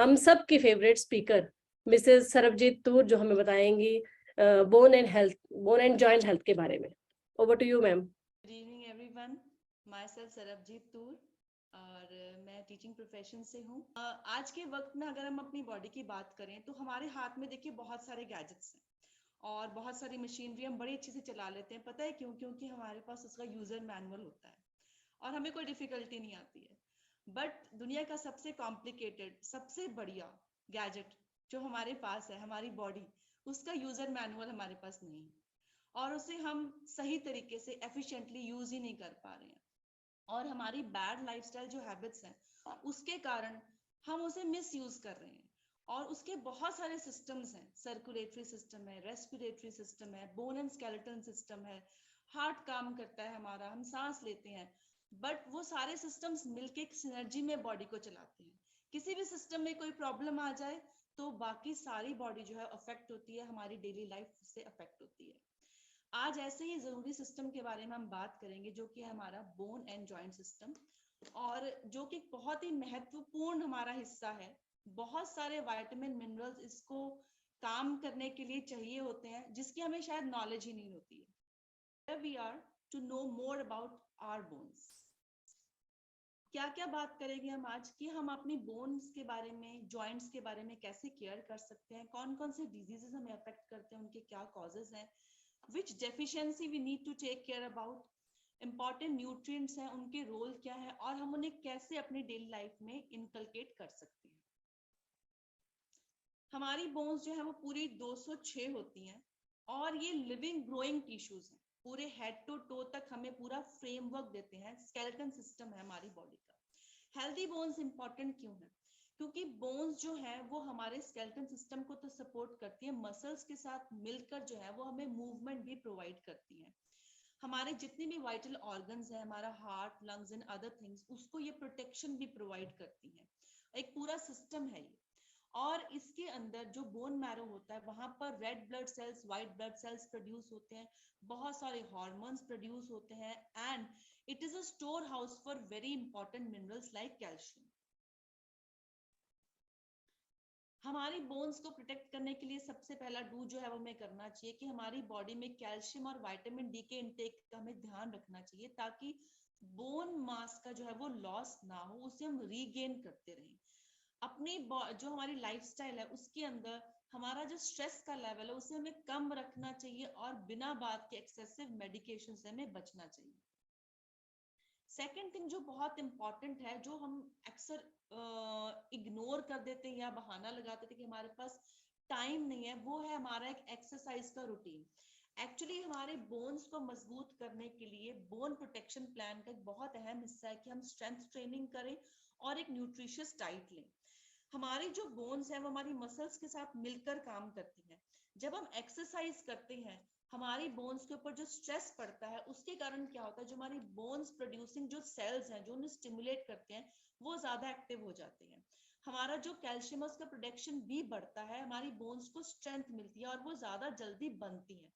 हम सब की फेवरेट स्पीकर मिसेस सरबजीत तूर, जो हमें बताएंगी बोन एंड जॉइंट हेल्थ के बारे में। Over to you ma'am. Good evening everyone, myself Sarabjit Toor और मैं टीचिंग प्रोफेशन से हूँ। आज के वक्त में अगर हम अपनी बॉडी की बात करें तो हमारे हाथ में देखिए बहुत सारे गैजेट्स हैं और बहुत सारी मशीनरी हम बड़ी अच्छे से चला लेते हैं। पता है क्यों? क्योंकि हमारे पास उसका यूजर मैनुअल होता है और हमें कोई डिफिकल्टी नहीं आती है। बट दुनिया का सबसे कॉम्प्लिकेटेड, सबसे बढ़िया गैजेट जो हमारे पास है, हमारी बॉडी, उसका यूजर मैनुअल हमारे पास नहीं है और उसे हम सही तरीके से एफिशिएंटली यूज ही नहीं कर पा रहे हैं। और हमारी बैड लाइफस्टाइल जो हैबिट्स हैं उसके कारण हम उसे मिस यूज कर रहे हैं। और उसके बहुत सारे सिस्टम्स हैं, सर्कुलेटरी सिस्टम है, रेस्पिरेटरी सिस्टम है, बोन एंड स्केलेटन सिस्टम है, हार्ट काम करता है हमारा, हम सांस लेते हैं। बट वो सारे सिस्टम्स मिलके एक सिनर्जी में बॉडी को चलाते हैं। किसी भी सिस्टम में कोई प्रॉब्लम आ जाए तो बाकी सारी बॉडी जो है अफेक्ट होती है, हमारी डेली लाइफ से अफेक्ट होती है। आज ऐसे ही जरूरी सिस्टम के बारे में हम बात करेंगे जो कि है हमारा बोन एंड जॉइंट सिस्टम, और जो कि बहुत ही महत्वपूर्ण हमारा हिस्सा है। बहुत सारे विटामिन मिनरल्स इसको काम करने के लिए चाहिए होते हैं जिसकी हमें शायद नॉलेज ही नहीं होती है। We are to know more about our bones. क्या क्या बात करेंगे हम आज कि हम अपनी बोन्स के बारे में, जॉइंट्स के बारे में कैसे केयर कर सकते हैं, कौन कौन से डिजीजेस हमें अफेक्ट करते हैं, उनके क्या कॉजेज हैं, which deficiency we need to take care about, important nutrients हैं, उनके रोल क्या है और हम उन्हें कैसे अपनी डेली लाइफ में इनकलकेट कर सकते हैं। हमारी बोन्स जो है वो पूरी 206 होती हैं और ये लिविंग ग्रोइंग टिश्यूज हैं। पूरे हेड टू टो तक हमें पूरा फ्रेमवर्क देते हैं, स्केलेटन सिस्टम है हमारी बॉडी का। हेल्दी बोन्स इंपॉर्टेंट क्यों है? क्योंकि बोन्स जो है वो हमारे स्केलेटन सिस्टम को तो सपोर्ट करती है, मसल्स के साथ मिलकर जो है वो हमें मूवमेंट भी प्रोवाइड करती है। हमारे जितने भी वाइटल ऑर्गन्स है, हमारा heart, lungs and other things, उसको ये प्रोटेक्शन भी प्रोवाइड करती है। एक पूरा सिस्टम है ये। और इसके अंदर जो बोन मैरो होता है वहां पर red blood cells, white blood cells produce होते हैं, बहुत सारे हॉर्मोन्स प्रोड्यूस होते हैं, and it is a store house for very important minerals like calcium. हमारी बोन्स को प्रोटेक्ट करने के लिए सबसे पहला डू जो है वो हमें करना चाहिए कि हमारी बॉडी में कैल्शियम और विटामिन डी के इनटेक का हमें ध्यान रखना चाहिए ताकि बोन मास का जो है वो लॉस ना हो, उसे हम रीगेन करते रहें। अपनी जो हमारी लाइफस्टाइल है उसके अंदर हमारा जो स्ट्रेस का लेवल है उसे हमें कम रखना चाहिए और बिना बात के एक्सेसिव मेडिकेशन से हमें बचना चाहिए। सेकेंड थिंग जो बहुत इंपॉर्टेंट है, जो हम अक्सर इग्नोर कर देते हैं या बहाना लगा देते हैं कि हमारे पास टाइम नहीं है, वो है हमारा एक एक्सरसाइज का रूटीन। एक्चुअली हमारे बोन्स को मजबूत करने के लिए बोन प्रोटेक्शन प्लान का एक बहुत अहम हिस्सा है कि हम स्ट्रेंथ ट्रेनिंग करें और एक न्यूट्रिशियस डाइट लें। हमारी जो बोन्स है वो हमारी मसल्स के साथ मिलकर काम करती हैं। जब हम एक्सरसाइज करते हैं, हमारी बोन्स के ऊपर जो स्ट्रेस पड़ता है उसके कारण क्या होता है, जो हमारी बोन्स प्रोड्यूसिंग जो सेल्स हैं जो उन्हें स्टिमुलेट करते हैं वो ज्यादा एक्टिव हो जाते हैं। हमारा जो कैल्शियम उसका प्रोडक्शन भी बढ़ता है, हमारी बोन्स को स्ट्रेंथ मिलती है और वो ज्यादा जल्दी बनती है।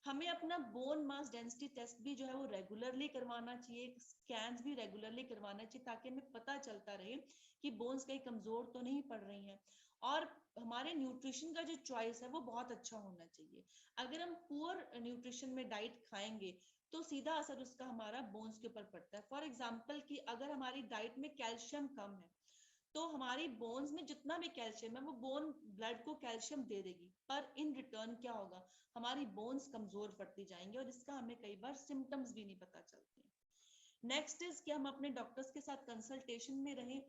हमें अपना बोन मास डेंसिटी टेस्ट भी जो है वो रेगुलरली करवाना चाहिए, स्कैन्स भी रेगुलरली करवाना चाहिए ताकि हमें पता चलता रहे कि बोन्स कहीं कमजोर तो नहीं पड़ रही हैं। और हमारे न्यूट्रिशन का जो चॉइस है वो बहुत अच्छा होना चाहिए। अगर हम पुअर न्यूट्रिशन में डाइट खाएंगे तो सीधा असर उसका हमारा बोन्स के ऊपर पड़ता है। फॉर एग्जाम्पल कि अगर हमारी डाइट में कैल्शियम कम है तो हमारी बोन्स में जितना भी कैल्शियम है वो बोन ब्लड को कैल्शियम दे देगी, पर इन रिटर्न क्या होगा, हमारी बोन्स कमजोर पड़ती जाएंगी और इसका हमें कई बार सिम्टम्स भी नहीं पता चलते। नेक्स्ट इज कि हम अपने डॉक्टर्स के साथ कंसल्टेशन में रहें,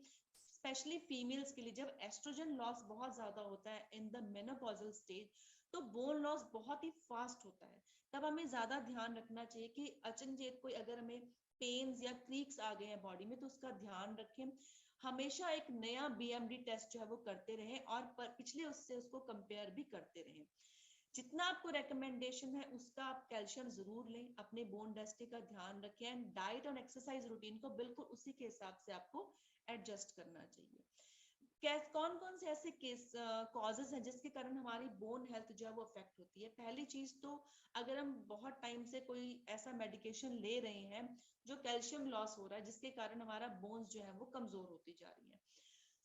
स्पेशली फीमेल्स के लिए। जब एस्ट्रोजन लॉस बहुत ज्यादा होता है इन द मेनोपॉजल स्टेज तो बोन लॉस बहुत ही फास्ट होता है। तब हमें ज्यादा ध्यान रखना चाहिए कि अचनचेत कोई अगर हमें पेन्स या क्रीक्स आ गए हैं बॉडी में तो उसका ध्यान रखें। हमेशा एक नया बीएमडी टेस्ट जो है वो करते रहें और पिछले उससे उसको कंपेयर भी करते रहें। जितना आपको रिकमेंडेशन है उसका आप कैल्शियम जरूर लें, अपने बोन डेंसिटी का ध्यान रखें एंड डाइट और एक्सरसाइज रूटीन को बिल्कुल उसी के हिसाब से आपको एडजस्ट करना चाहिए। कौन कौन से ऐसे केस कॉजेज हैं जिसके कारण हमारी बोन हेल्थ जो है वो अफेक्ट होती है? पहली चीज तो अगर हम बहुत टाइम से कोई ऐसा मेडिकेशन ले रहे हैं जो कैल्शियम लॉस हो रहा है जिसके कारण हमारा बोन्स जो है वो कमजोर होती जा रही है।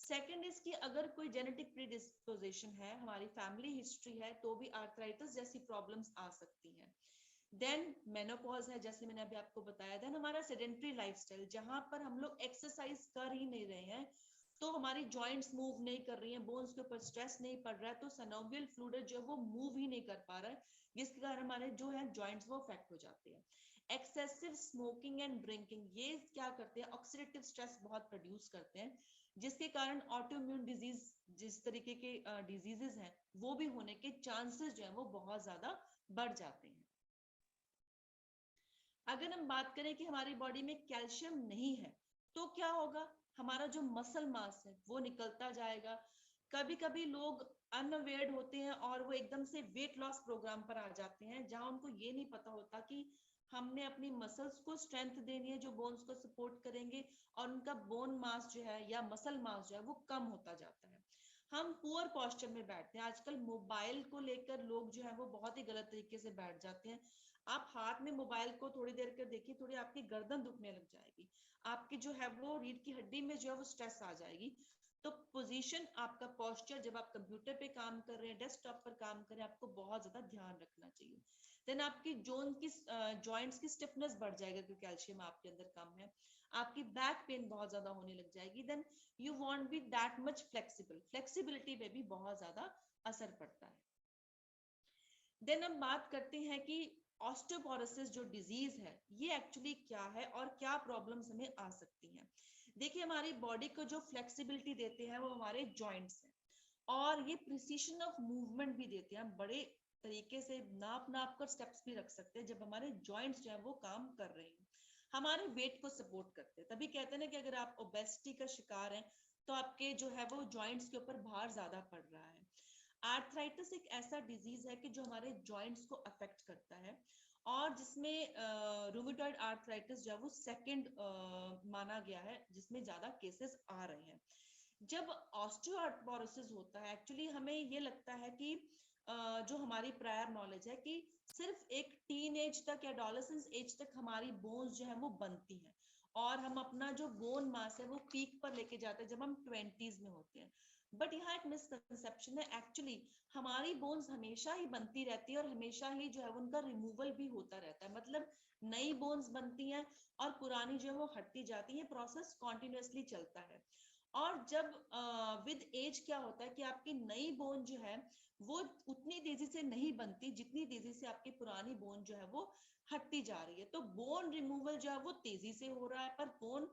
सेकंड इज कि अगर कोई जेनेटिक प्रीडिस्पोजिशन है, हमारी फैमिली हिस्ट्री है, तो भी आर्थराइटिस जैसी प्रॉब्लम्स आ सकती हैं। देन मेनोपॉज है, जैसे मैंने अभी आपको बताया। देन हमारा सेडेंटरी लाइफस्टाइल, जहां पर हम लोग एक्सरसाइज कर ही नहीं रहे हैं, तो हमारी जॉइंट्स मूव नहीं कर रही हैं, बोन्स के ऊपर स्ट्रेस नहीं पड़ रहा है, तो synovial fluid जो है वो मूव ही नहीं कर पा रहा है, जिसके कारण हमारे जो है जॉइंट्स वो अफेक्ट हो जाते हैं। एक्सेसिव स्मोकिंग एंड ड्रिंकिंग, ये क्या करते हैं, ऑक्सीडेटिव स्ट्रेस बहुत प्रोड्यूस करते हैं, जिसके कारण ऑटोइम्यून डिजीज, जिस तरीके के डिजीजेस हैं, वो भी होने के चांसेस जो है वो बहुत ज्यादा बढ़ जाते हैं। अगर हम बात करें कि हमारी बॉडी में कैल्शियम नहीं है, तो क्या होगा, हमारा जो मसल मास है वो निकलता जाएगा। कभी कभी लोग अनअवेयर्ड होते हैं और वो एकदम से वेट लॉस प्रोग्राम पर आ जाते हैं, जहां उनको ये नहीं पता होता कि हमने अपनी मसल्स को स्ट्रेंथ देनी है जो बोन्स को सपोर्ट करेंगे, और उनका बोन मास जो है या मसल मास जो है वो कम होता जाता है। हम पुअर पोस्चर में बैठते हैं, आजकल मोबाइल को लेकर लोग जो है वो बहुत ही गलत तरीके से बैठ जाते हैं। आप हाथ में मोबाइल को थोड़ी देर कर देखिए, थोड़ी आपकी गर्दन दुखने लग जाएगी, आपकी जो है वो रीढ़ की हड्डी में जो है वो स्ट्रेस आ जाएगी। तो पोजीशन, आपका पोस्चर, जब आप कंप्यूटर पे काम कर रहे हैं, डेस्कटॉप पर काम कर रहे हैं, आपको बहुत ज्यादा ध्यान रखना चाहिए। देन आपकी जोन की जॉइंट्स की स्टिफनेस बढ़ जाएगा क्योंकि कैल्शियम आपके अंदर कम है। आपकी बैक पेन बहुत ज्यादा होने लग जाएगी। Then you won't be that much flexible, flexibility पे भी बहुत ज्यादा असर पड़ता है। देन हम बात करते हैं कि ऑस्टियोपोरोसिस जो डिजीज है ये एक्चुअली क्या है और क्या प्रॉब्लम्स हमें आ सकती हैं। देखिए, हमारी बॉडी को जो फ्लेक्सिबिलिटी देते हैं वो हमारे जॉइंट्स हैं, और ये प्रिसीशन ऑफ मूवमेंट भी देते हैं। हम बड़े तरीके से नाप नाप कर स्टेप्स भी रख सकते हैं जब हमारे जॉइंट्स जो है वो काम कर रहे हैं, हमारे वेट को सपोर्ट करते हैं। तभी कहते हैं ना कि अगर आप ओबेसिटी का शिकार हैं तो आपके जो है वो जॉइंट्स के ऊपर भार ज्यादा पड़ रहा है। आर्थराइटिस एक ऐसा डिजीज है कि जो हमारे जॉइंट्स को अफेक्ट करता है, और जिसमें रूमेटॉइड आर्थराइटिस जो है वो सेकंड माना गया है, जिसमें ज्यादा केसेस आ रहे हैं। जब ऑस्टियोआर्थरोसिस होता है, एक्चुअली हमें ये लगता है कि जो हमारी प्रायर नॉलेज है कि सिर्फ एक टीन एज तक या एडोलेसेंस एज तक हमारी बोन्स जो है वो बनती हैं, और हम अपना जो बोन मास है वो पीक पर लेके जाते हैं जब हम 20s में होते हैं। बट यहाँ एक मिसकंसेप्शन है, एक्चुअली हमारी बोन्स हमेशा ही बनती रहती है और हमेशा ही जो है उनका रिमूवल भी होता रहता है। मतलब नई बोन्स बनती हैं और पुरानी जो है वो हटती जाती है, प्रोसेस कॉन्टिन्यूसली चलता है। और जब विद एज क्या होता है कि आपकी नई बोन जो है वो उतनी तेजी से नहीं बनती जितनी तेजी से आपकी पुरानी बोन जो है वो हटती जा रही है। तो बोन रिमूवल जो है वो तेजी से हो रहा है, पर बोन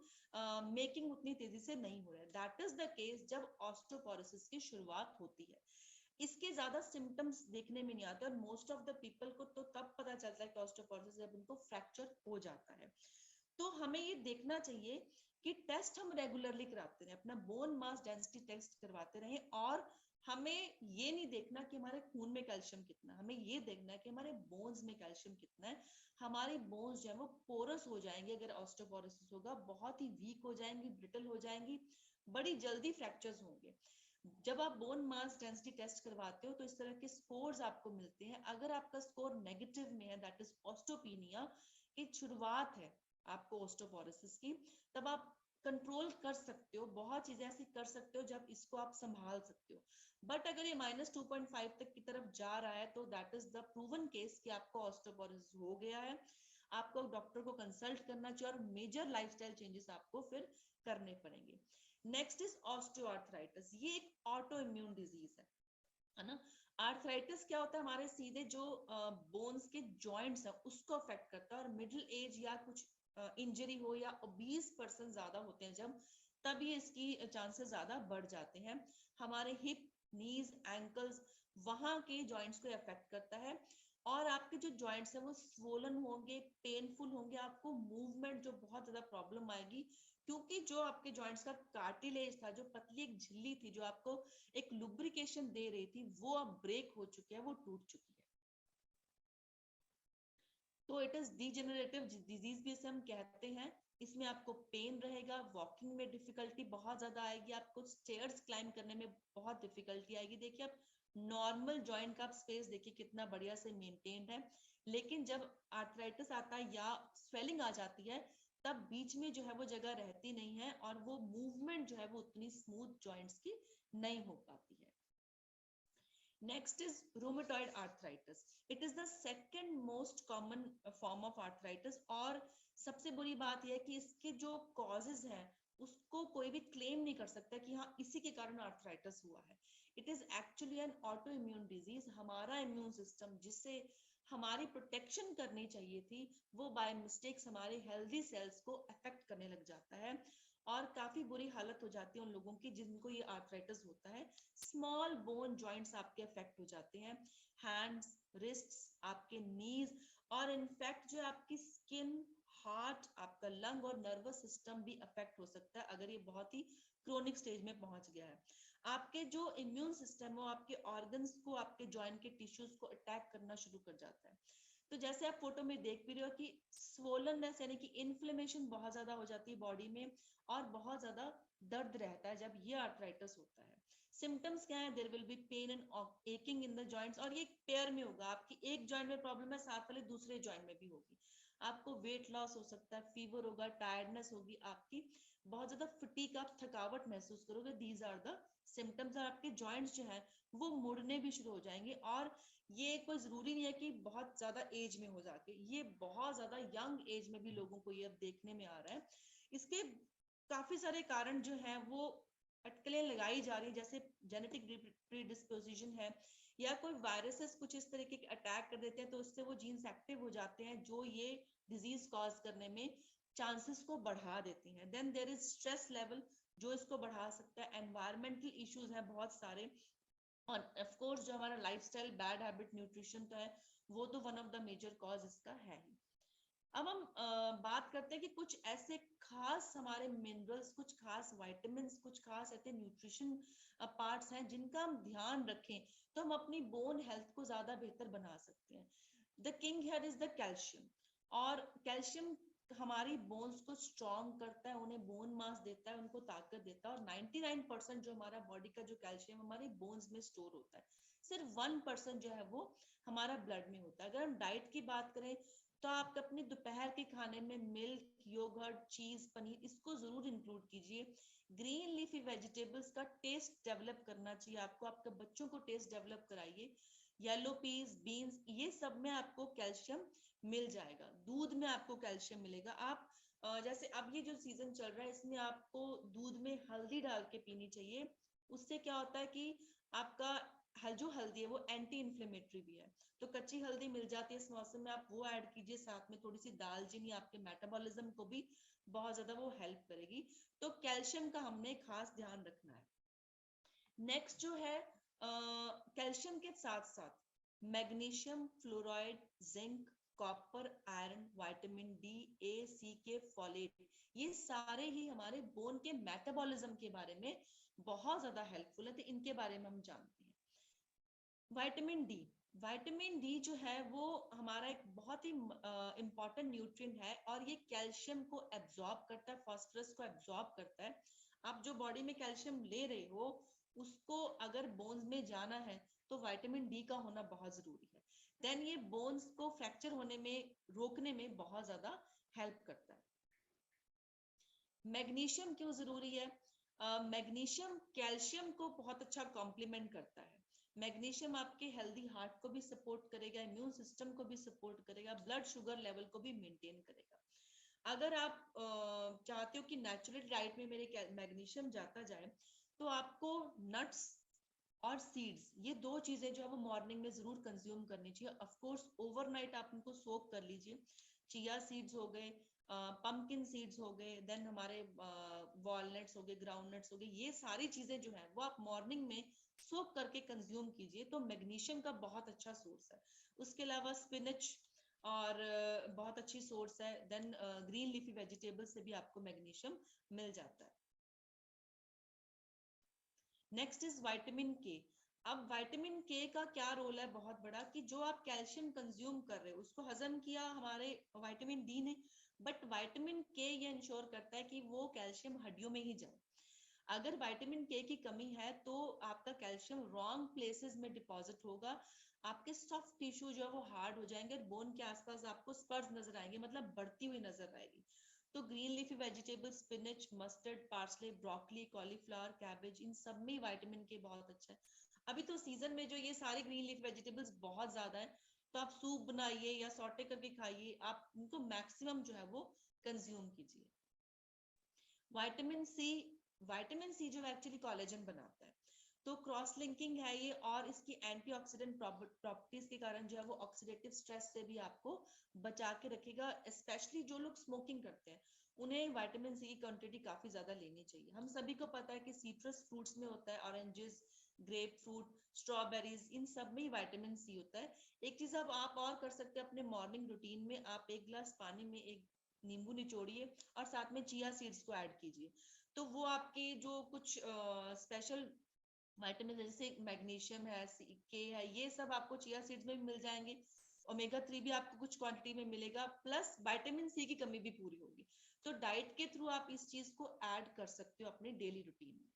मेकिंग उतनी तेजी से नहीं हो रहा है। दैट इज द केस जब ऑस्टियोपोरोसिस की शुरुआत होती है। इसके ज्यादा सिम्टम्स देखने में नहीं आते, और मोस्ट ऑफ द पीपल को तो तब पता चलता है कि ऑस्टियोपोरोसिस जब उनको फ्रैक्चर हो जाता है। तो हमें ये देखना चाहिए कि टेस्ट हम रेगुलरली कराते रहे, अपना बोन मास डेंसिटी टेस्ट करवाते रहे, और हमें ये नहीं देखना कि हमारे खून में कैल्शियम कितना, हमें ये देखना है कि हमारे बोन्स में कैल्शियम कितना है। हमारी बोन्स जो है वो पोरस हो जाएंगे अगर ऑस्टियोपोरोसिस होगा, बहुत ही वीक हो जाएंगी, ब्रिटल हो जाएंगी, बड़ी जल्दी फ्रैक्चर्स होंगे। जब आप बोन मास डेंसिटी टेस्ट करवाते हो तो इस तरह के स्कोर्स आपको मिलते हैं। अगर आपका स्कोर नेगेटिव में है, दैट इज ऑस्टियोपेनिया की शुरुआत है आपको ऑस्टियोपोरोसिस की, तब आप कंट्रोल कर सकते हो, बहुत चीजें ऐसी कर सकते हो जब इसको आप संभाल सकते हो। बट अगर ये -2.5 तक की तरफ जा रहा है तो that is the proven case कि आपको ऑस्टियोपोरोसिस हो गया है। आपको डॉक्टर को कंसल्ट करना चाहिए और मेजर लाइफस्टाइल चेंजेस आपको फिर करने पड़ेंगे। नेक्स्ट इज ऑस्टियोआर्थराइटिस, ये एक ऑटो इम्यून डिजीज है ना। आर्थराइटिस क्या होता है, हमारे सीधे जो बोन्स के जॉइंट्स हैं उसको अफेक्ट करता है, और मिडिल एज या कुछ इंजरी हो या ओबीस पर्सन ज्यादा होते हैं जब, तब ये इसकी चांसेस ज्यादा बढ़ जाते हैं। हमारे हिप, नीज, एंकल्स, वहां के जॉइंट्स को अफेक्ट करता है, और आपके जो जॉइंट्स हैं वो स्वोलन होंगे, पेनफुल होंगे, आपको मूवमेंट जो बहुत ज्यादा प्रॉब्लम आएगी, क्योंकि जो आपके जॉइंट्स का कार्टिलेज था, जो पतली एक झिल्ली थी जो आपको एक लुब्रिकेशन दे रही थी, वो अब ब्रेक हो चुकी है, वो टूट चुकी है। तो इट इज डिजेनरेटिव डिजीज भी इसे हम कहते हैं। इसमें आपको पेन रहेगा, वॉकिंग में डिफिकल्टी बहुत ज्यादा आएगी, आपको स्टेयर्स क्लाइंब करने में बहुत डिफिकल्टी आएगी। देखिए, आप नॉर्मल जॉइंट का आप स्पेस देखिए कितना बढ़िया से मेंटेन्ड है, लेकिन जब आर्थराइटिस आता है या स्वेलिंग आ जाती है तब बीच में जो है वो जगह रहती नहीं है और वो मूवमेंट जो है वो उतनी स्मूथ जॉइंट्स की नहीं हो पाती है. Next is rheumatoid arthritis. It is the second most common form of arthritis. और सबसे बुरी बात यह है कि इसके जो causes हैं उसको कोई भी claim नहीं कर सकता कि हाँ इसी के कारण arthritis हुआ है. It is actually an autoimmune disease. हमारा immune system जिससे हमारी प्रोटेक्शन करनी चाहिए थी वो बाय मिस्टेक्स हमारे हेल्दी सेल्स को अफेक्ट करने लग जाता है और काफी बुरी हालत हो जाती है उन लोगों की जिनको ये आर्थराइटिस होता है. स्मॉल बोन जॉइंट्स आपके अफेक्ट हो जाते हैं, हैंड्स, रिस्ट्स, आपके नीज और इनफैक्ट जो आपकी स्किन, हार्ट, आपका लंग और नर्वस सिस्टम भी अफेक्ट हो सकता है अगर ये बहुत ही क्रोनिक स्टेज में पहुंच गया है. आपके जो इम्यून सिस्टम है वो आपके ऑर्गन्स को, आपके जॉइंट के टिश्यूज को अटैक करना शुरू कर जाता है. तो जैसे आप फोटो में देख भी रहे हो कि स्वोलननेस यानी कि इन्फ्लेमेशन बहुत ज्यादा हो जाती है बॉडी में और बहुत ज्यादा दर्द रहता है जब ये आर्थराइटिस होता है. सिम्टम्स क्या है? There will be pain and aching in the joints और ये पेयर में होगा. आपकी एक जॉइंट में प्रॉब्लम है, साथ वाले दूसरे जॉइंट में भी होगी. आपको वेट लॉस हो सकता है, फीवर होगा, टायर्डनेस होगी आपकी, बहुत ज्यादा फटीग, आप थकावट महसूस करोगे. These are the symptoms. और आपके जॉइंट्स जो है वो मुड़ने भी शुरू हो जाएंगे. और ये कोई जरूरी नहीं है कि बहुत ज्यादा एज में हो जाके, ये बहुत ज्यादा यंग एज में भी लोगों को ये अब देखने में आ रहा है. इसके काफी सारे कारण जो हैं वो अटकलें लगाई जा रही है, जैसे जेनेटिक प्रीडिस्पोजिशन है या कोई वायरसेस कुछ इस तरीके के अटैक कर देते हैं तो उससे वो जीन्स एक्टिव हो जाते हैं जो ये डिजीज कॉज करने में चांसेस को बढ़ा देती हैं. Then there is stress level जो इसको बढ़ा सकता है. एनवायरमेंटल इश्यूज हैं बहुत सारे और ऑफ कोर्स जो हमारा लाइफस्टाइल, बैड हैबिट, न्यूट्रिशन तो है वो तो one of the major cause इसका है ही. अब हम बात करते हैं कि कुछ ऐसे खास हमारे मिनरल्स, कुछ खास विटामिन्स, कुछ खास ऐसे न्यूट्रिशन पार्ट्स हैं जिनका हम ध्यान रखें तो हम अपनी बोन हेल्थ को ज्यादा बेहतर बना सकते हैं. The king here is the calcium. और कैल्शियम हमारी बोन्स को स्ट्रॉन्ग करता है, उन्हें बोन मास देता है, उनको ताकत देता है. और 99% जो हमारा बॉडी का जो कैल्शियम हमारी बोन्स में स्टोर होता है, सिर्फ 1% जो है वो हमारा ब्लड में होता है. अगर हम डाइट की बात करें तो आप अपने दोपहर के खाने में मिल्क, योगर्ट, चीज, पनीर इसको जरूर इंक्लूड कीजिए. ग्रीन लीफी वेजिटेबल्स का टेस्ट डेवलप करना चाहिए आपको, आपके बच्चों को टेस्ट डेवलप कराइए. येलो पीस, बीन्स, ये सब में आपको कैल्शियम मिल जाएगा. दूध में आपको कैल्शियम मिलेगा. आप जैसे अब ये जो सीजन चल रहा है इसमें आपको दूध में हल्दी डाल के पीनी चाहिए. उससे क्या होता है कि आपका जो हल्दी है वो एंटी इन्फ्लेमेटरी भी है. तो कच्ची हल्दी मिल जाती है इस मौसम में, आप वो ऐड कीजिए. साथ में थोड़ी सी दालचीनी आपके मेटाबॉलिज्म को भी बहुत ज्यादा वो हेल्प करेगी. तो कैल्शियम का हमने खास ध्यान रखना है. नेक्स्ट जो है कैल्शियम के साथ साथ magnesium, fluoride, zinc, copper, iron, vitamin D, A, C K, folate, ये सारे ही हमारे बोन के मेटाबॉलिज्म के बारे में बहुत ज्यादा हेल्पफुल है. तो इनके बारे में हम जानते हैं. Vitamin D. विटामिन डी जो है वो हमारा एक बहुत ही इंपॉर्टेंट न्यूट्रिएंट है और ये कैल्शियम को एब्जॉर्ब करता है, फास्फोरस को एब्जॉर्ब करता है. आप जो बॉडी में कैल्शियम ले रहे हो उसको अगर बोन्स में जाना है तो विटामिन डी का होना बहुत जरूरी है. देन ये बोन्स को फ्रैक्चर होने में रोकने में बहुत ज्यादा हेल्प करता है. मैग्नीशियम क्यों जरूरी है? मैग्नीशियम कैल्शियम को बहुत अच्छा कॉम्प्लीमेंट करता है. मैग्नीशियम आपके हेल्दी हार्ट को भी सपोर्ट करेगा, इम्यून सिस्टम को भी सपोर्ट करेगा, ब्लड शुगर लेवल को भी मेंटेन करेगा. अगर आप चाहते हो कि नेचुरल डाइट में मेरे मैग्नीशियम जाता जाए तो आपको नट्स और सीड्स, ये दो चीजें जो है वो मॉर्निंग में जरूर कंज्यूम करनी चाहिए. ऑफ कोर्स ओवरनाइट आप इनको सोक कर लीजिए. चिया सीड्स हो गए, पंपकिन सीड्स हो गए, देन हमारे वॉलनट्स हो गए, ग्राउंडनट्स हो गए, ये सारी चीजें जो है वो आप मॉर्निंग में सोक करके कंज्यूम कीजिए तो मैग्नीशियम का बहुत अच्छा सोर्स है. उसके अलावा स्पिनच और बहुत अच्छी सोर्स है. देन ग्रीन लीफी वेजिटेबल से भी आपको मैग्नीशियम मिल जाता है. नेक्स्ट इज विटामिन के. अब विटामिन के का क्या रोल है बहुत बड़ा कि जो आप कैल्शियम कंज्यूम कर रहे हो उसको हजम किया हमारे विटामिन डी ने, बट विटामिन के ये इंश्योर करता है कि वो कैल्शियम हड्डियों में ही जाए. अगर विटामिन के की कमी है तो आपका कैल्शियम रॉन्ग प्लेसेस में डिपॉजिट होगा, आपके सॉफ्ट टिश्यू जो है वो हार्ड हो जाएंगे, बोन के आसपास आपको स्पर्स नजर आएंगे, मतलब बढ़ती हुई नजर आएगी. तो green leafy vegetable, spinach, mustard, parsley, broccoli, cauliflower, cabbage, इन सब में विटामिन के बहुत अच्छा है। अभी तो सीजन में जो ये सारे ग्रीन लीफ वेजिटेबल्स बहुत ज्यादा है, तो आप सूप बनाइए या सॉटे करके खाइए, आप इनको मैक्सिमम जो है वो कंज्यूम कीजिए। विटामिन सी जो है एक्चुअली कोलेजन बनाता है, तो क्रॉस लिंकिंग है ये, और इसकी एंटीऑक्सीडेंट प्रॉपर्टीज के कारण जो है वो ऑक्सीडेटिव स्ट्रेस से भी आपको बचा के रखेगा। स्पेशली जो लोग स्मोकिंग करते हैं उन्हें विटामिन सी की क्वांटिटी काफी ज्यादा लेनी चाहिए। हम सभी को पता है कि सिट्रस फ्रूट्स में होता है, ऑरेंजेस, ग्रेप फ्रूट, स्ट्रॉबेरीज, इन सब में विटामिन सी होता है। एक चीज अब आप और कर सकते हैं अपने मॉर्निंग रूटीन में, आप 1 गिलास पानी में एक नींबू निचोड़िए और साथ में चिया सीड्स को ऐड कीजिए, तो वो आपके जो कुछ स्पेशल विटामिन जैसे मैग्नीशियम है, के है, ये सब आपको चिया सीड्स में भी मिल जाएंगे। ओमेगा 3 भी आपको कुछ क्वांटिटी में मिलेगा, प्लस विटामिन सी की कमी भी पूरी होगी। तो डाइट के थ्रू आप इस चीज को ऐड कर सकते हो अपने डेली रूटीन में।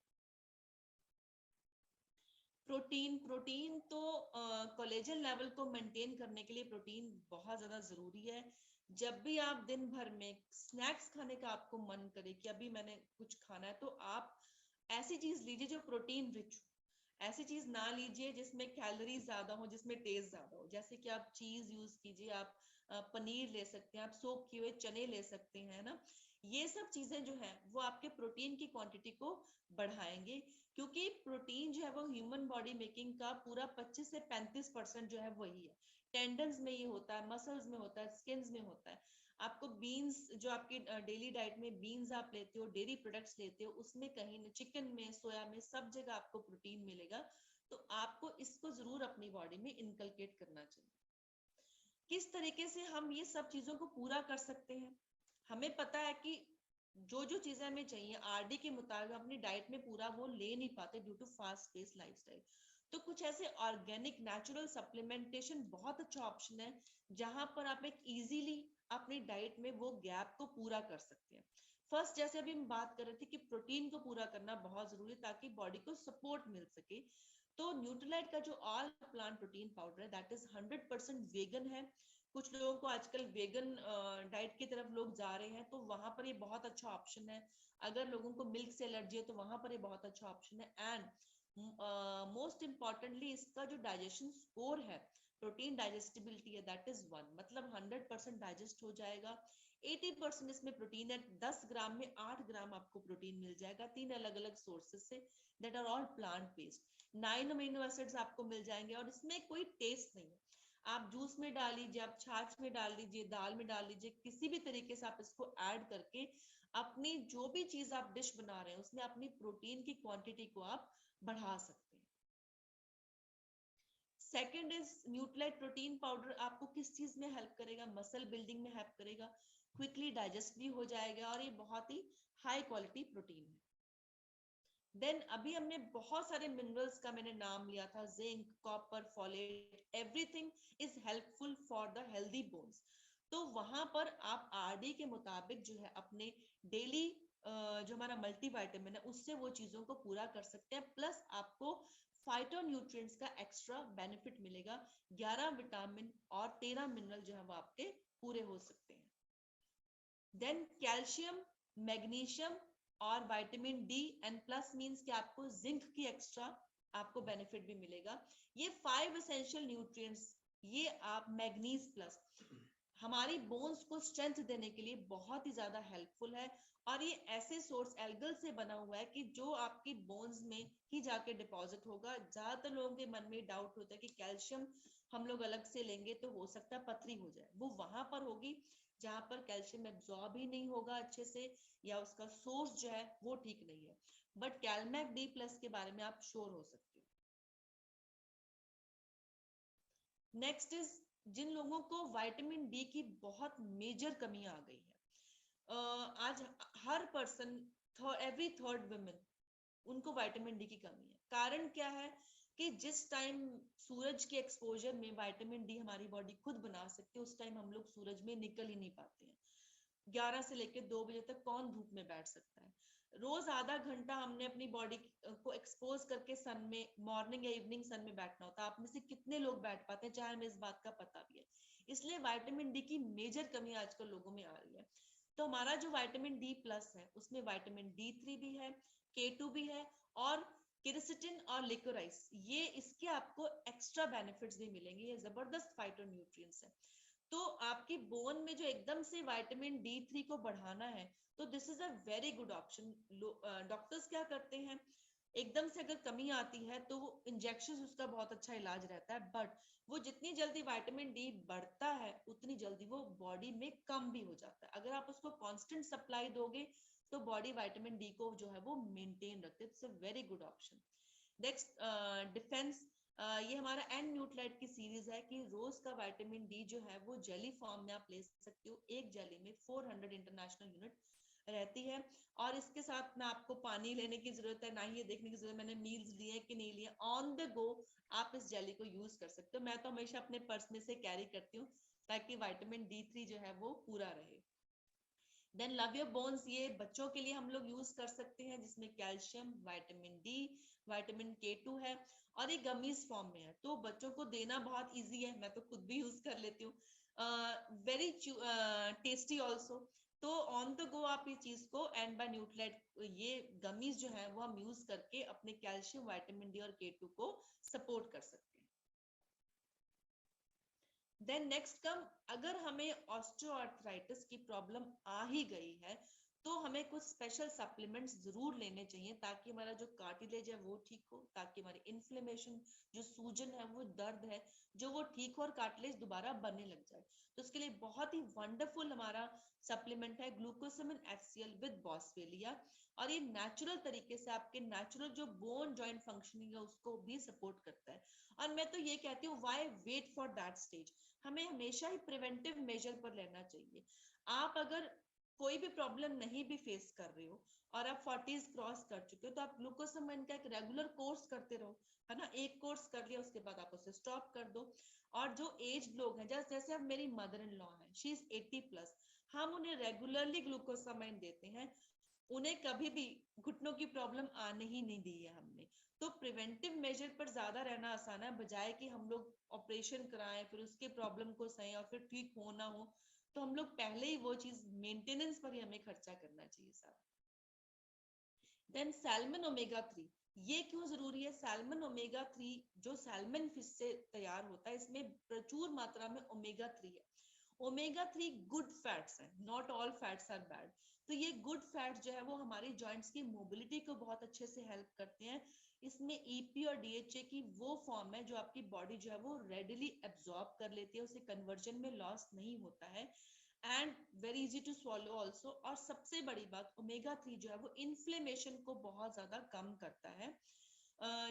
प्रोटीन तो कोलेजन लेवल को मेंटेन करने के लिए प्रोटीन बहुत ज्यादा जरूरी है। जब भी आप दिन भर में स्नैक्स खाने का आपको मन करे कि अभी मैंने कुछ खाना है, तो आप ऐसी चीज लीजिए जो प्रोटीन रिच हो। ऐसी चीज ना लीजिए जिसमें कैलोरीज ज्यादा हो, जिसमें टेस्ट ज्यादा हो। जैसे कि आप चीज यूज कीजिए, आप पनीर ले सकते हैं, आप सोक किए हुए चने ले सकते हैं ना। ये सब चीजें जो है वो आपके प्रोटीन की क्वांटिटी को बढ़ाएंगे, क्योंकि प्रोटीन जो है वो ह्यूमन बॉडी मेकिंग का पूरा 25 से 35% जो है वही है। टेंडन्स में ये होता है, मसल्स में होता है, स्किन्स में होता है। आपको बीन्स, जो आपकी डेली डाइट में बीन्स आप लेते हो, डेयरी प्रोडक्ट्स लेते हो, उसमें कहीं चिकन में, सोया में, सब जगह आपको प्रोटीन मिलेगा। तो आपको इसको जरूर अपनी बॉडी में इनकलकेट करना चाहिए। किस तरीके से हम ये सब चीजों को पूरा कर सकते हैं? हमें पता है कि जो जो चीजें हमें चाहिए आरडी के मुताबिक अपनी डाइट में पूरा वो ले नहीं पाते due to fast pace lifestyle. तो कुछ ऐसे ऑर्गेनिक नेचुरल सप्लीमेंटेशन बहुत अच्छा ऑप्शन है, जहां पर आप एक इजीली अपनी डाइट में वो गैप को पूरा कर सकते हैं। फर्स्ट, जैसे अभी हम बात कर रहे थे कि प्रोटीन को पूरा करना बहुत जरूरी है ताकि बॉडी को सपोर्ट मिल सके। तो न्यूट्रीलाइट का जो ऑल प्लांट प्रोटीन पाउडर है दैट इज 100% वेगन है। कुछ लोगों को आजकल वेगन डाइट की तरफ लोग जा रहे हैं, तो वहां पर ये बहुत अच्छा ऑप्शन है। अगर लोगों को मिल्क से एलर्जी है तो वहां पर ये बहुत अच्छा ऑप्शन है। एंड मोस्ट इम्पॉर्टेंटली इसका जो डाइजेशन स्कोर है, प्रोटीन डाइजेस्टिबिलिटी है, दैट इज 1, मतलब 100% डाइजेस्ट हो जाएगा। 80% इसमें प्रोटीन है। 10 ग्राम में 8 ग्राम आपको प्रोटीन मिल जाएगा 3 अलग अलग सोर्सेज से, that are all plant based. 9 amino acids आपको मिल जाएंगे, और इसमें कोई टेस्ट नहीं है। आप जूस में डाल लीजिए, आप छाछ में डाल लीजिए, दाल में डाल लीजिए, किसी भी तरीके से आप इसको ऐड करके अपनी जो भी चीज आप डिश बना रहे हैं उसमें अपनी प्रोटीन की क्वांटिटी को आप बढ़ा सकते हैं। Second is Nutrilite protein powder. आपको किस चीज में हेल्प करेगा? मसल बिल्डिंग में हेल्प करेगा, क्विकली डाइजेस्ट भी हो जाएगा, और ये बहुत ही हाई क्वालिटी प्रोटीन है। देन अभी हमने बहुत सारे मिनरल्स का मैंने नाम लिया था, zinc, copper, folate, everything is helpful for the healthy bones. तो वहां पर आप आरडी के मुताबिक जो है अपने डेली जो हमारा मल्टीविटामिन है उससे वो चीजों को पूरा कर सकते हैं। प्लस आपको फाइटोन्यूट्रिएंट्स का एक्स्ट्रा बेनिफिट मिलेगा। 11 विटामिन और 13 मिनरल जो है वो आपके पूरे हो सकते हैं। देन कैल्शियम, मैग्नीशियम और vitamin D, and plus means कि आपको जिंक की एक्स्ट्रा आपको बेनिफिट भी मिलेगा। ये 5 एसेंशियल न्यूट्रिएंट्स, ये आप मैग्नीज प्लस हमारी बोन्स को स्ट्रेंथ देने के लिए बहुत ही ज्यादा हेल्पफुल है। और ये ऐसे सोर्स एल्गल से बना हुआ है कि जो आपकी बोन्स में ही जाके डिपॉजिट होगा। ज्यादातर लोगों के मन में डाउट होता है कि कैल्शियम हम लोग अलग से लेंगे तो हो सकता है पथरी हो जाए। वो वहां पर होगी जहां पर कैल्शियम एब्जॉर्ब ही नहीं होगा अच्छे से, या उसका सोर्स जो है वो ठीक नहीं है। बट कैलमैक डी प्लस के बारे में आप श्योर हो सकते हो। नेक्स्ट इज जिन लोगों को विटामिन डी की बहुत मेजर कमी आ गई है, आज हर पर्सन, एवरी थर्ड वुमेन, उनको विटामिन डी की कमी है। कारण क्या है कि जिस टाइम सूरज के एक्सपोजर में विटामिन डी हमारी बॉडी खुद बना सकती है, उस टाइम हम लोग सूरज में निकल ही नहीं पाते हैं। 11 से लेकर 2 बजे तक कौन धूप में बैठ सकता है? रोज आधा घंटा हमने अपनी बॉडी को एक्सपोज करके सन में, मॉर्निंग या इवनिंग सन में बैठना होता है। आप में से कितने लोग बैठ पाते हैं? चाहे हमें इस बात का पता भी है। इसलिए विटामिन डी की मेजर कमी आजकल लोगों में आ रही है। तो हमारा जो विटामिन डी प्लस है उसमें विटामिन D3 भी है, K2 भी है और किरसिटिन और लिकोराइस, ये इसके आपको एक्स्ट्रा बेनिफिट्स भी मिलेंगे, ये जबरदस्त फाइटोन्यूट्रिएंट्स है। तो आपकी बोन में जो एकदम से विटामिन D3 को बढ़ाना है तो this is a very good option. Doctors क्या करते हैं, एकदम से अगर कमी आती है तो वो इंजेक्शन उसका बहुत अच्छा इलाज रहता है, बट वो जितनी जल्दी विटामिन डी बढ़ता है उतनी जल्दी वो बॉडी में कम भी हो जाता है। अगर आप उसको कांस्टेंट सप्लाई दोगे तो बॉडी विटामिन डी को जो है वो मेंटेन रखते हैं। It's a very good option. Next defence, ये हमारा एंड न्यूट्राइट की सीरीज है कि रोज का विटामिन डी जो है वो जेली फॉर्म में आप ले सकते हो। एक जेली में 400 इंटरनेशनल यूनिट रहती है और इसके साथ ना आपको पानी लेने की जरूरत है, ना ही ये देखने की जरूरत मैंने मील्स लिए कि नहीं लिए। ऑन द गो आप इस जेली को यूज कर सकते हो। मैं तो हमेशा अपने पर्स में से कैरी करती हूँ ताकि विटामिन D3 जो है वो पूरा रहे। देन लव योर बोन्स, ये बच्चों के लिए हम लोग यूज कर सकते हैं, जिसमें calcium, vitamin D, vitamin K2 है और ये गमीज फॉर्म में है, तो बच्चों को देना बहुत इजी है, मैं तो खुद भी यूज कर लेती हूँ। Very tasty also. तो ऑन द गो आप ये चीज को एंड बाय न्यूट्राइट, ये गमीज जो है वो हम यूज करके अपने कैल्शियम, विटामिन डी और K2 को सपोर्ट कर सकते हैं। देन नेक्स्ट कम, अगर हमें ऑस्टियोआर्थराइटिस की प्रॉब्लम आ ही गई है तो हमें कुछ स्पेशल सप्लीमेंट्स जरूर लेने चाहिए ताकि हमारा जो कार्टिलेज है वो ठीक हो, ताकि हमारी इन्फ्लेमेशन, जो सूजन है, वो दर्द है, जो वो ठीक हो और कार्टिलेज दोबारा बनने लग जाए। तो उसके लिए बहुत ही वंडरफुल हमारा सप्लीमेंट है ग्लूकोसामिन HCl विद बॉस्वेलिया, और ये नेचुरल तरीके से आपके नेचुरल जो बोन जॉइंट फंक्शनिंग है उसको भी सपोर्ट करता है। और मैं तो ये कहती हूँ, why wait for that stage, हमें हमेशा ही प्रिवेंटिव मेजर पर लेना चाहिए। आप अगर कोई भी प्रॉब्लम नहीं भी फेस कर रहे हो और आप 40s क्रॉस कर चुके हो तो आप ग्लूकोसामाइन का एक रेगुलर कोर्स करते रहो, है ना। एक कोर्स कर लिया उसके बाद आप उसे स्टॉप कर दो। और जो एज लोग हैं, जैसे अब मेरी मदर इन लॉ है, शी इज 80+, हम उन्हें रेगुलरली ग्लूकोसामाइन देते हैं, उन्हें कभी भी घुटनों की प्रॉब्लम आने ही नहीं दी है हमने। तो प्रिवेंटिव मेजर पर ज्यादा रहना आसान है, बजाय कि हम लोग ऑपरेशन कराएं फिर उसके प्रॉब्लम को सही और फिर ठीक हो ना हो, तो हम लोग पहले ही वो चीज मेंटेनेंस पर ही हमें खर्चा करना चाहिए सारा। देन सैल्मन ओमेगा 3, ये क्यों जरूरी है? सैल्मन ओमेगा 3 जो सैल्मन फिश से तैयार होता है, इसमें प्रचुर मात्रा में ओमेगा 3 है। ओमेगा 3 गुड फैट्स हैं, not all fats are bad. तो ये गुड फैट्स जो है वो हमारी जॉइंट्स की मोबिलिटी को बहुत अच्छे से हेल्प करते हैं। इसमें EP और DHA की वो फॉर्म है जो आपकी बॉडी जो है वो रेडिली एब्जॉर्ब कर लेती है, उसे कन्वर्जन में लॉस नहीं होता है, and very easy to swallow also. और सबसे बड़ी बात, ओमेगा 3 जो है वो इन्फ्लेमेशन को बहुत ज्यादा कम करता है।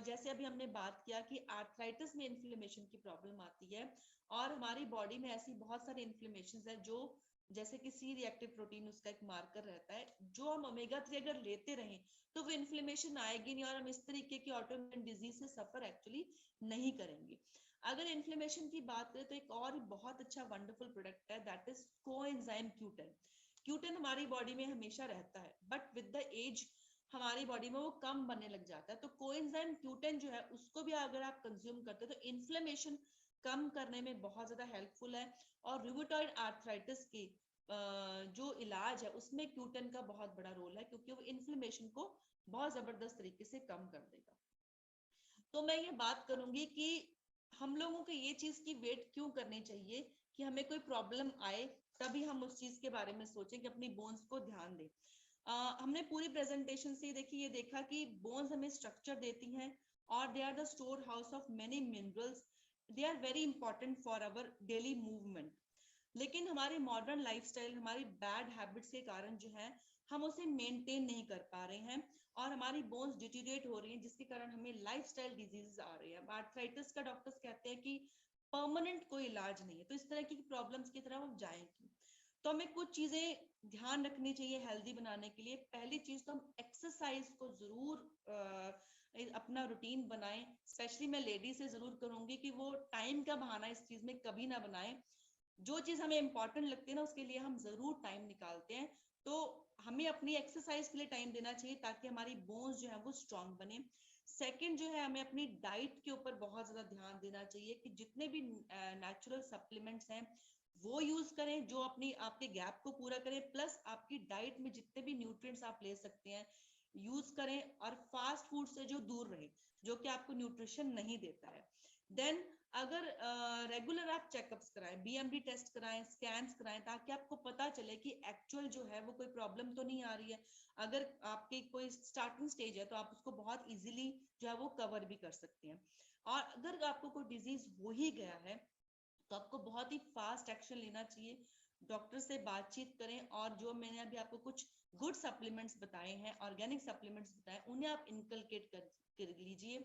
जैसे अभी हमने बात किया कि आर्थराइटिस में इन्फ्लेमेशन की प्रॉब्लम आती है और हमारी बॉडी में ऐसी बहुत सारी इन्फ्लेमेशन है, जो जैसे कि C रिएक्टिव प्रोटीन उसका एक मार्कर रहता है, जो हम ओमेगा 3 अगर लेते रहें तो वो इन्फ्लेमेशन आएगी नहीं और हम इस तरीके की ऑटोइम्यून डिजीज से सफर एक्चुअली नहीं करेंगे। अगर इन्फ्लेमेशन की बात करें तो एक और बहुत अच्छा वंडरफुल प्रोडक्ट है, that is coenzyme Q10। Q10 हमारी बॉडी में हमेशा रहता है, बट विद द एज हमारी बॉडी में वो कम बनने लग जाता है। तो कोएंजाइम Q10 जो है उसको भी अगर आप कंज्यूम करते हो तो इन्फ्लेमेशन कम करने में बहुत ज्यादा हेल्पफुल है। और रूमेटॉइड आर्थराइटिस की जो इलाज है उसमें Q10 का बहुत बड़ा रोल है, क्योंकि वो इन्फ्लेमेशन को बहुत जबरदस्त तरीके से कम कर देगा। तो मैं ये बात करूंगी कि हम लोगों को ये चीज की वेट क्यों करनी चाहिए कि हमें कोई प्रॉब्लम आए तभी हम उस चीज के बारे में सोचें कि अपनी बोन्स को ध्यान दें। हमने पूरी प्रेजेंटेशन से देखी, ये देखा कि बोन्स हमें स्ट्रक्चर देती हैं और they are the store house of many minerals, they are very important for our daily movement. लेकिन हमारी मॉडर्न लाइफस्टाइल, हमारी बैड हैबिट्स के कारण जो है हम उसे मेंटेन नहीं कर पा रहे हैं और हमारी बोन्स डिटीरिएट हो रही हैं, जिसके कारण हमें लाइफस्टाइल डिजीजेस आ रही है। आर्थराइटिस का डॉक्टर्स कहते हैं कि परमानेंट कोई इलाज नहीं है, तो इस तरह की प्रॉब्लम्स की तरफ हम जाएंगे। तो हमें कुछ चीजें ध्यान रखनी चाहिए हेल्दी बनाने के लिए। पहली चीज तो हम एक्सरसाइज को जरूर अपना रूटीन बनाएं। स्पेशली मैं लेडीज से जरूर करूंगी कि वो टाइम का बहाना इस चीज में कभी ना बनाएं। जो चीज हमें इंपॉर्टेंट लगती है ना उसके लिए हम जरूर टाइम निकालते हैं, तो हमें अपनी एक्सरसाइज के लिए टाइम देना चाहिए ताकि हमारी बोन्स जो है वो स्ट्रांग बने। सेकंड जो है, हमें अपनी डाइट के ऊपर बहुत ज्यादा ध्यान देना चाहिए कि जितने भी नेचुरल सप्लीमेंट्स हैं वो यूज करें जो अपनी आपके गैप को पूरा करें, प्लस आपकी डाइट में जितने भी न्यूट्रिएंट्स आप ले सकते हैं यूज करें, और फास्ट फूड से जो दूर रहे जो कि आपको न्यूट्रिशन नहीं देता है। देन अगर रेगुलर आप चेकअप्स कराएं, बीएमडी टेस्ट कराएं, स्कैन्स कराएं, ताकि आपको पता चले कि एक्चुअल जो है वो कोई प्रॉब्लम तो नहीं आ रही है। अगर आपकी कोई स्टार्टिंग स्टेज है तो आप उसको बहुत इजीली जो है वो कवर भी कर सकते हैं। और अगर आपको कोई डिजीज हो ही गया है तो आपको बहुत ही फास्ट एक्शन लेना चाहिए, डॉक्टर से बातचीत करें, और जो मैंने अभी आपको कुछ गुड सप्लीमेंट्स बताए हैं, ऑर्गेनिक सप्लीमेंट्स बताए, उन्हें आप इनकलकेट कर लीजिए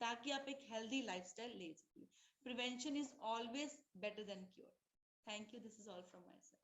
ताकि आप एक हेल्दी लाइफस्टाइल ले सकें। Prevention is always better than cure. Thank you, this is all from my side.